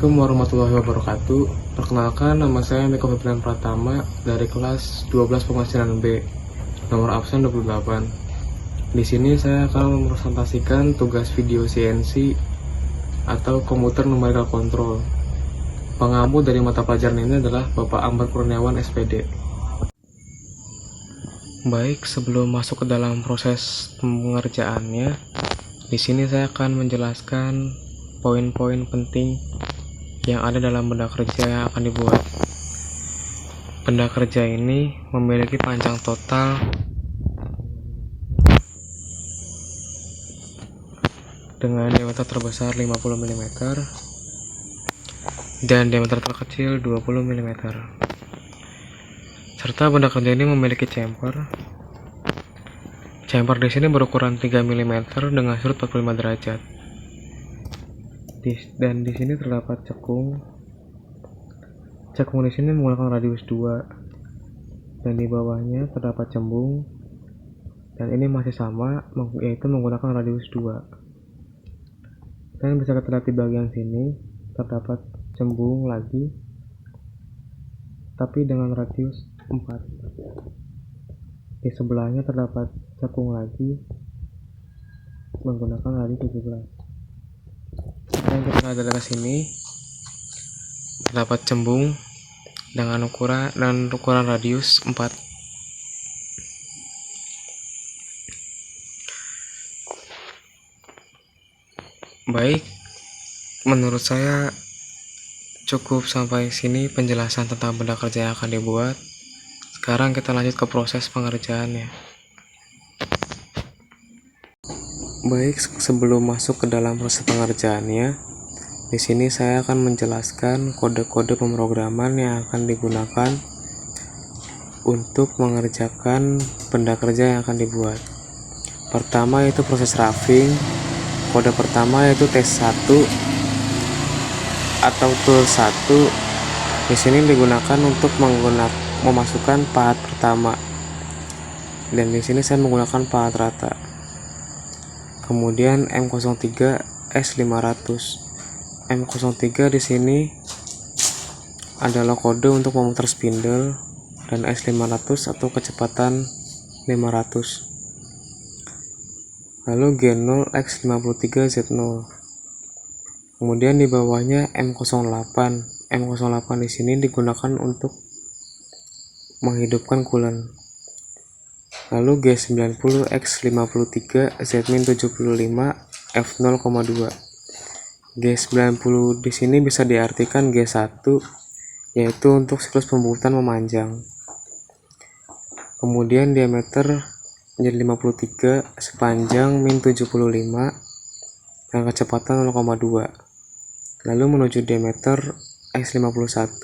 Assalamualaikum warahmatullahi wabarakatuh. Perkenalkan, nama saya Miko Febrian Pratama dari kelas 12 Pemasinan B, nomor absen 28. Di sini saya akan mempresentasikan tugas video CNC atau komputer numerical control. Pengampu dari mata pelajaran ini adalah Bapak Ambar Kurniawan SPD. Baik, sebelum masuk ke dalam proses pengerjaannya, di sini saya akan menjelaskan poin-poin penting yang ada dalam benda kerja yang akan dibuat. Benda kerja ini memiliki panjang total dengan diameter terbesar 50 mm dan diameter terkecil 20 mm. Serta benda kerja ini memiliki chamfer. Chamfer di sini berukuran 3 mm dengan sudut 45 derajat. Dan di sini terdapat cekung. Cekung di sini menggunakan radius 2 dan di bawahnya terdapat cembung, dan ini masih sama, yaitu menggunakan radius 2. Dan bisa kita lihat di bagian sini terdapat cembung lagi, tapi dengan radius 4. Di sebelahnya terdapat cekung lagi menggunakan radius 17. Dan kita lihat dari sini terdapat cembung dengan ukuran radius 4. Baik, menurut saya cukup sampai sini penjelasan tentang benda kerja yang akan dibuat. Sekarang kita lanjut ke proses pengerjaannya. Baik, sebelum masuk ke dalam proses pengerjaannya, di sini saya akan menjelaskan kode-kode pemrograman yang akan digunakan untuk mengerjakan benda kerja yang akan dibuat. Pertama yaitu proses roughing. Kode pertama yaitu T1 atau tool 1. Di sini digunakan untuk memasukkan pahat pertama. Dan di sini saya menggunakan pahat rata. Kemudian M03 S500. M03 di sini adalah kode untuk memutar spindle, dan S500 atau kecepatan 500. Lalu G0X53Z0. Kemudian di bawahnya M08. M08 di sini digunakan untuk menghidupkan coolant. Lalu G90X53 Z-75 F0,2. G90 di sini bisa diartikan G1, yaitu untuk siklus pembuatan memanjang. Kemudian diameter menjadi 53 sepanjang min 75 dan kecepatan 0,2. Lalu menuju diameter X51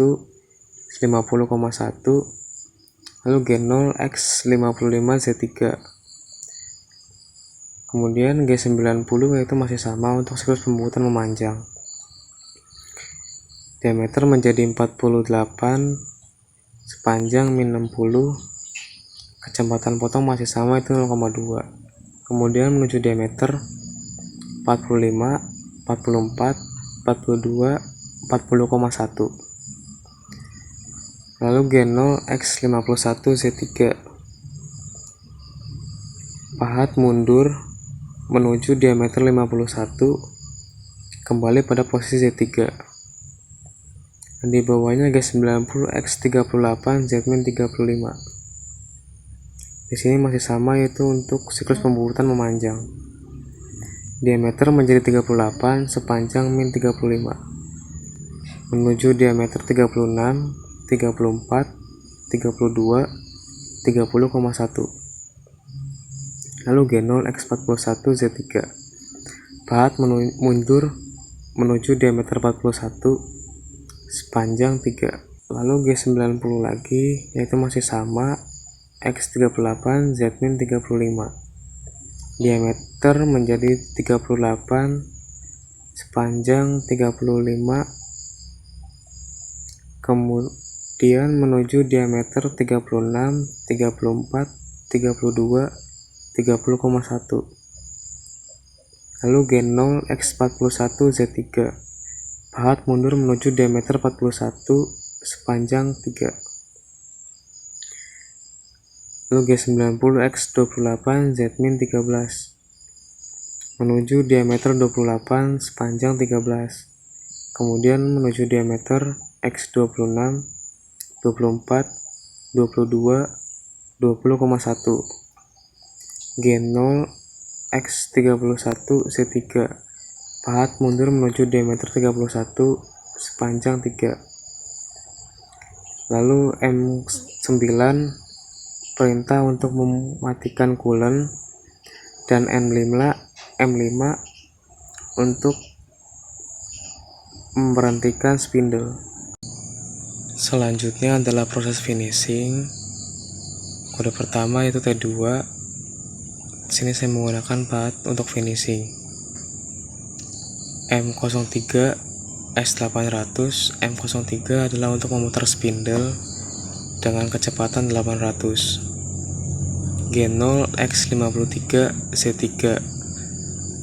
50,1. Lalu G0X55Z3. Kemudian G90 yaitu masih sama untuk siklus pembuatan memanjang. Diameter menjadi 48 sepanjang min 60. Kecepatan potong masih sama, itu 0,2. Kemudian menuju diameter 45, 44, 42, 40,1. Lalu G0X51Z3. Pahat mundur menuju diameter 51, kembali pada posisi Z3. Dan di bawahnya G90X38 Z-35. Di sini masih sama, yaitu untuk siklus pembuatan memanjang. Diameter menjadi 38 sepanjang min 35. Menuju diameter 36, 34, 32, 30,1. Lalu G0X41Z3. Pahat mundur menuju diameter 41 sepanjang 3. Lalu G90 lagi, yaitu masih sama, X38 Z-35. Diameter menjadi 38 sepanjang 35. Kemudian menuju diameter 36, 34, 32, 30,1. Lalu G0X41Z3. pahat mundur menuju diameter 41 sepanjang 3. Lalu G90X28 Z-13 menuju diameter 28 sepanjang 13. Kemudian menuju diameter X26, 24, 22, 20,1. G0X31 C3 pahat mundur menuju diameter 31 sepanjang 3. Lalu M9 perintah untuk mematikan coolant, dan M5 untuk memberhentikan spindle. Selanjutnya adalah proses finishing. Kode pertama yaitu T2. Di sini saya menggunakan pahat untuk finishing. M03 S800. M03 adalah untuk memutar spindle dengan kecepatan 800. G0X53 C3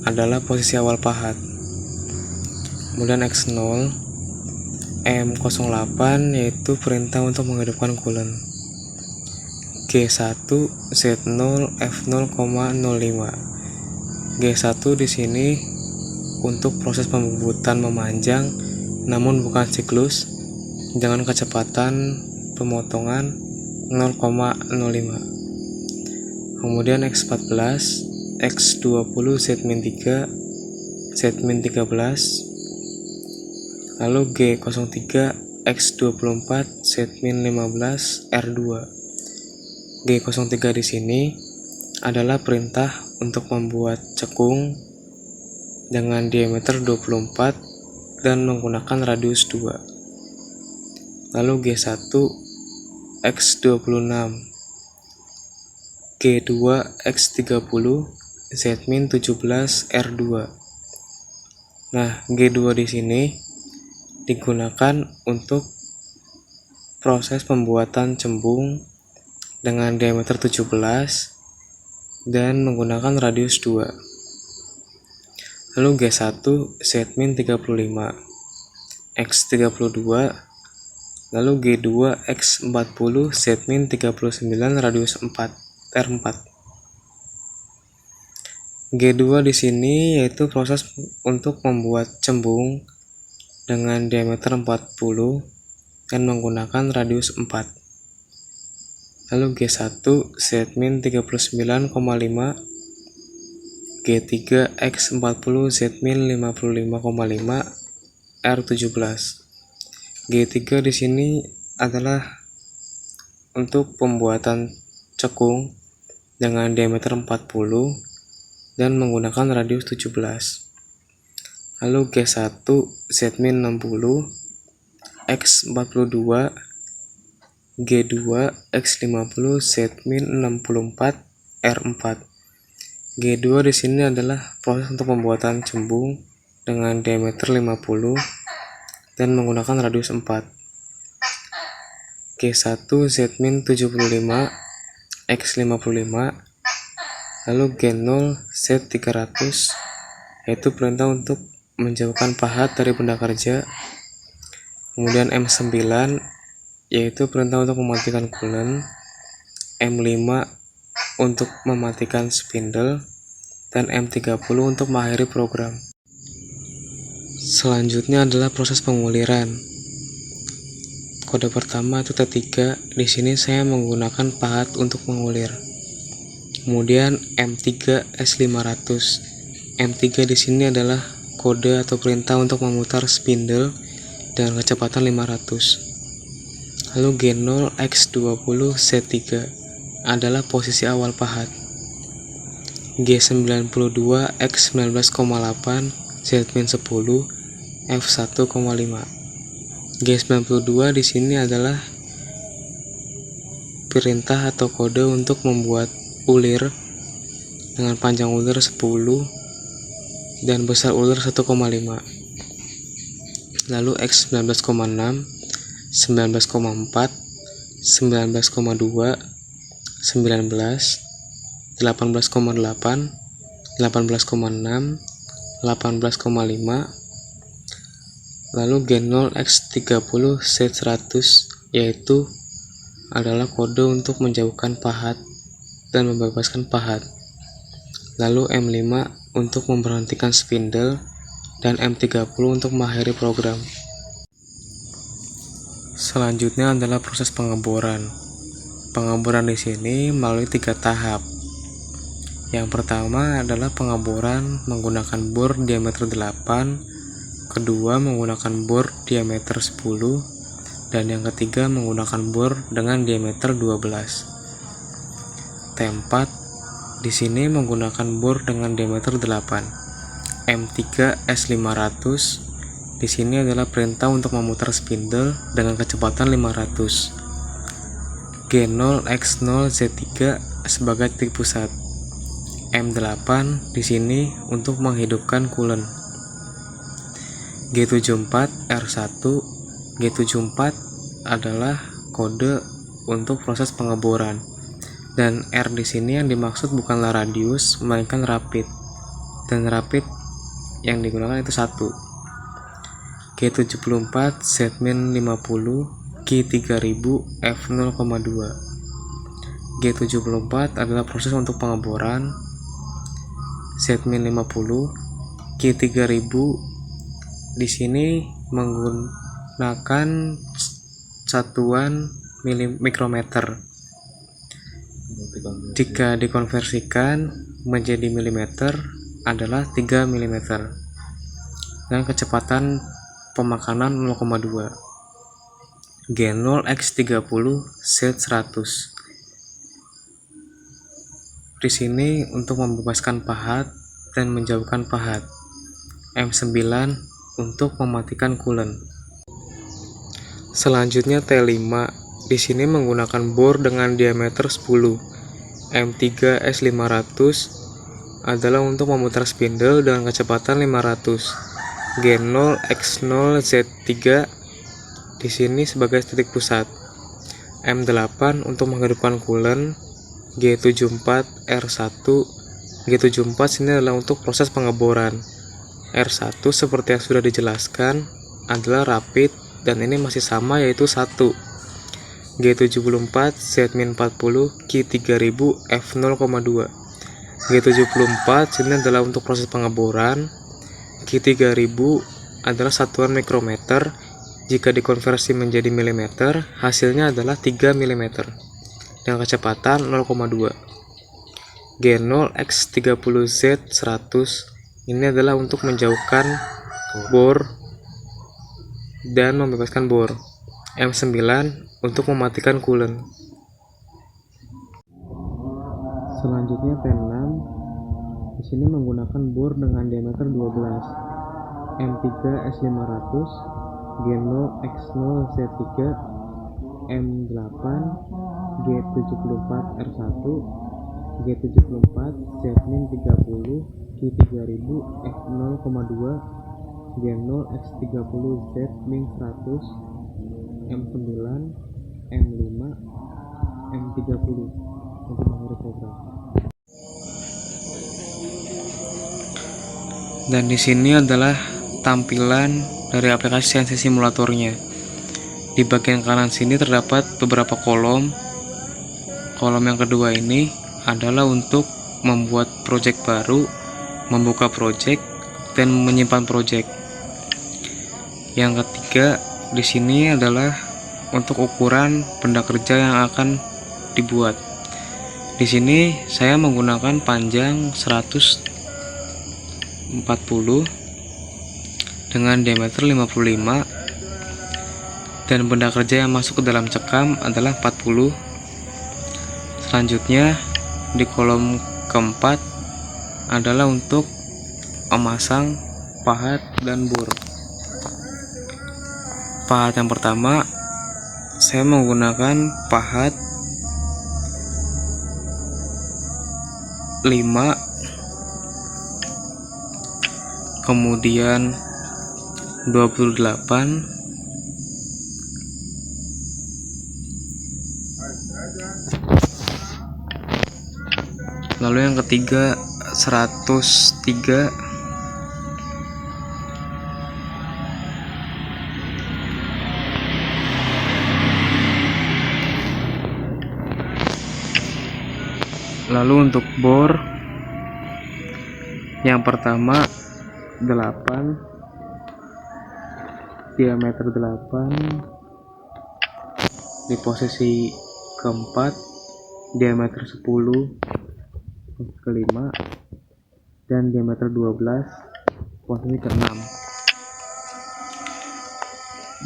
adalah posisi awal pahat. Kemudian X0 M08 yaitu perintah untuk menghidupkan coolant. G1 Z0 F0,05. G1 di sini untuk proses pembubutan memanjang namun bukan siklus dengan kecepatan pemotongan 0,05. Kemudian X14 X20 Z-3 Z-13, lalu G03 X24 Z-15 R2. G03 di sini adalah perintah untuk membuat cekung dengan diameter 24 dan menggunakan radius 2. Lalu G1 X26, G2 X30 Z-17 R2. Nah, G2 di sini digunakan untuk proses pembuatan cembung dengan diameter 17 dan menggunakan radius 2. Lalu G1 Z-35 X32, lalu G2 X40 Z-39 radius 4 R4. G2 di sini yaitu proses untuk membuat cembung dengan diameter 40 dan menggunakan radius 4. Lalu G1 Z-39,5, G3 X40 Z-55,5 R17. G3 di sini adalah untuk pembuatan cekung dengan diameter 40 dan menggunakan radius 17. Lalu G1 Z-60 X42, G2 X50 Z-64 R4. G2 di sini adalah proses untuk pembuatan cembung dengan diameter 50 dan menggunakan radius 4. G1 Z-75 X55, lalu G0 Z300 yaitu perintah untuk menjauhkan pahat dari benda kerja. Kemudian M9 yaitu perintah untuk mematikan coolant, M5 untuk mematikan spindle, dan M30 untuk mengakhiri program. Selanjutnya adalah proses penguliran. Kode pertama itu T3. Di sini saya menggunakan pahat untuk mengulir. Kemudian M3 S500. M3 di sini adalah kode atau perintah untuk memutar spindle dengan kecepatan 500. Lalu G0 X20 Z3 adalah posisi awal pahat. G92 X19,8 Z-10 F1,5. G92 di sini adalah perintah atau kode untuk membuat ulir dengan panjang ulir 10 dan besar ulir 1,5. Lalu X19,6, 19,4, 19,2, 19, 18,8, 18,6, 18,5, Lalu gen 0x30 Z100 yaitu adalah kode untuk menjauhkan pahat dan membebaskan pahat. Lalu M5 untuk memberhentikan spindle dan M30 untuk mengakhiri program. Selanjutnya adalah proses pengeboran. Pengeboran di sini melalui 3 tahap. Yang pertama adalah pengeboran menggunakan bor diameter 8, kedua menggunakan bor diameter 10, dan yang ketiga menggunakan bor dengan diameter 12. Tempat di sini menggunakan bor dengan diameter 8. M3 S500 di sini adalah perintah untuk memutar spindle dengan kecepatan 500. G0X0 Z3 sebagai titik pusat. M8 di sini untuk menghidupkan coolant. G74 R1. G74 adalah kode untuk proses pengeboran. Dan R di sini yang dimaksud bukanlah radius, melainkan rapid. Dan rapid yang digunakan itu 1. G74 Z-50 G3000 F0,2. G74 adalah proses untuk pengeboran. Z-50 G3000 di sini menggunakan satuan mikrometer. Jika dikonversikan menjadi milimeter adalah 3 mm dan kecepatan pemakanan 0,2. G0X30 Z100 di sini untuk membebaskan pahat dan menjauhkan pahat. M9 untuk mematikan coolant. Selanjutnya T5 di sini menggunakan bor dengan diameter 10. M3 S500 adalah untuk memutar spindle dengan kecepatan 500. G0X0 Z3 di sini sebagai titik pusat. M8 untuk menghidupkan coolant. G74 R1. G74 sini adalah untuk proses pengeboran. R1 seperti yang sudah dijelaskan adalah rapid dan ini masih sama yaitu 1. G74 Z-40 G3000 F0,2. G74 sini adalah untuk proses pengeboran. G3000 adalah satuan mikrometer. Jika dikonversi menjadi milimeter, hasilnya adalah 3 mm dengan kecepatan 0,2. G0X30Z100 ini adalah untuk menjauhkan bor dan membebaskan bor. M9 untuk mematikan coolant. Selanjutnya T6 di sini menggunakan bor dengan diameter 12. M3 S500 G0X0Z3 M8 G74 R1 G74 Z-30 G3000 F0,2 G0X30 Z-100 M9 M5 M30 untuk mengakhiri program. Dan di sini adalah tampilan dari aplikasi CNC simulatornya. Di bagian kanan sini terdapat beberapa kolom. Kolom yang kedua ini adalah untuk membuat project baru, membuka project, dan menyimpan project. Yang ketiga di sini adalah untuk ukuran benda kerja yang akan dibuat. Di sini saya menggunakan panjang 140 dengan diameter 55 dan benda kerja yang masuk ke dalam cekam adalah 40. Selanjutnya di kolom keempat adalah untuk memasang pahat dan bor. Pahat yang pertama saya menggunakan pahat 5, kemudian 28, lalu yang ketiga 103, Lalu untuk bor yang pertama 8, diameter 8, di posisi keempat diameter 10, posisi kelima, dan diameter 12, posisi keenam.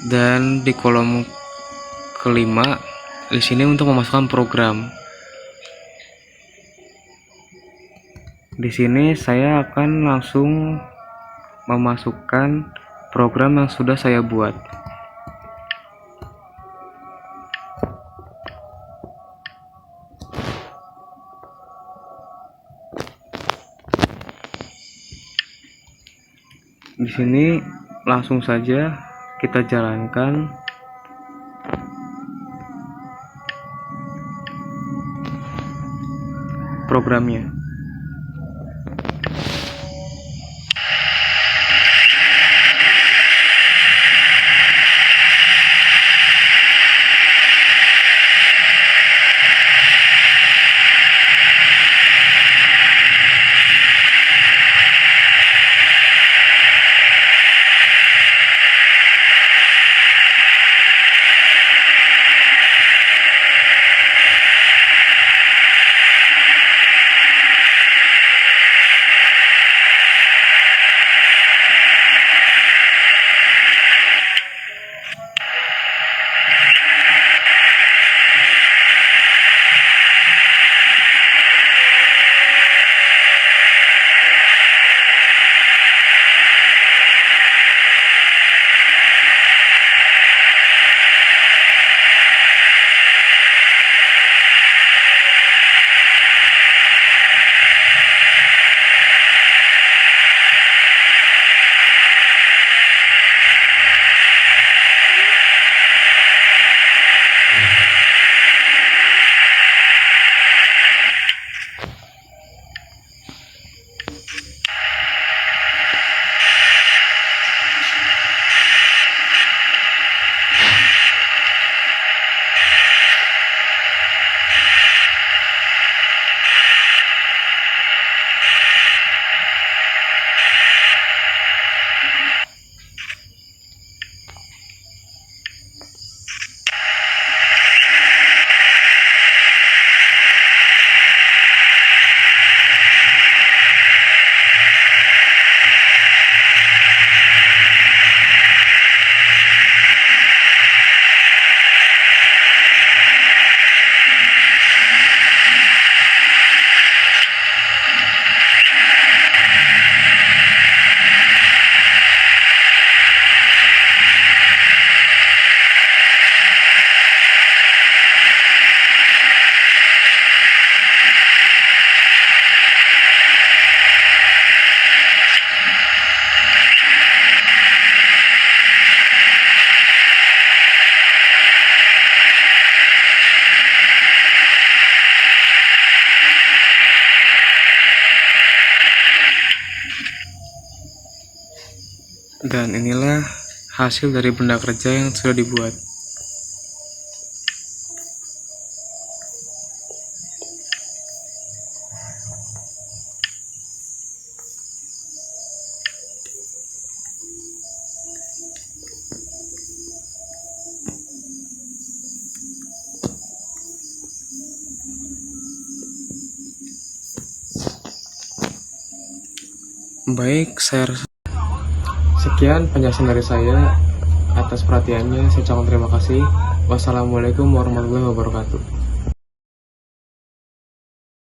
Dan di kolom kelima di sini untuk memasukkan program. Di sini saya akan langsung memasukkan program yang sudah saya buat. Di sini langsung saja kita jalankan programnya. Dan inilah hasil dari benda kerja yang sudah dibuat. Baik, sekian penjelasan dari saya. Atas perhatiannya saya ucapkan terima kasih. Wassalamualaikum warahmatullahi wabarakatuh.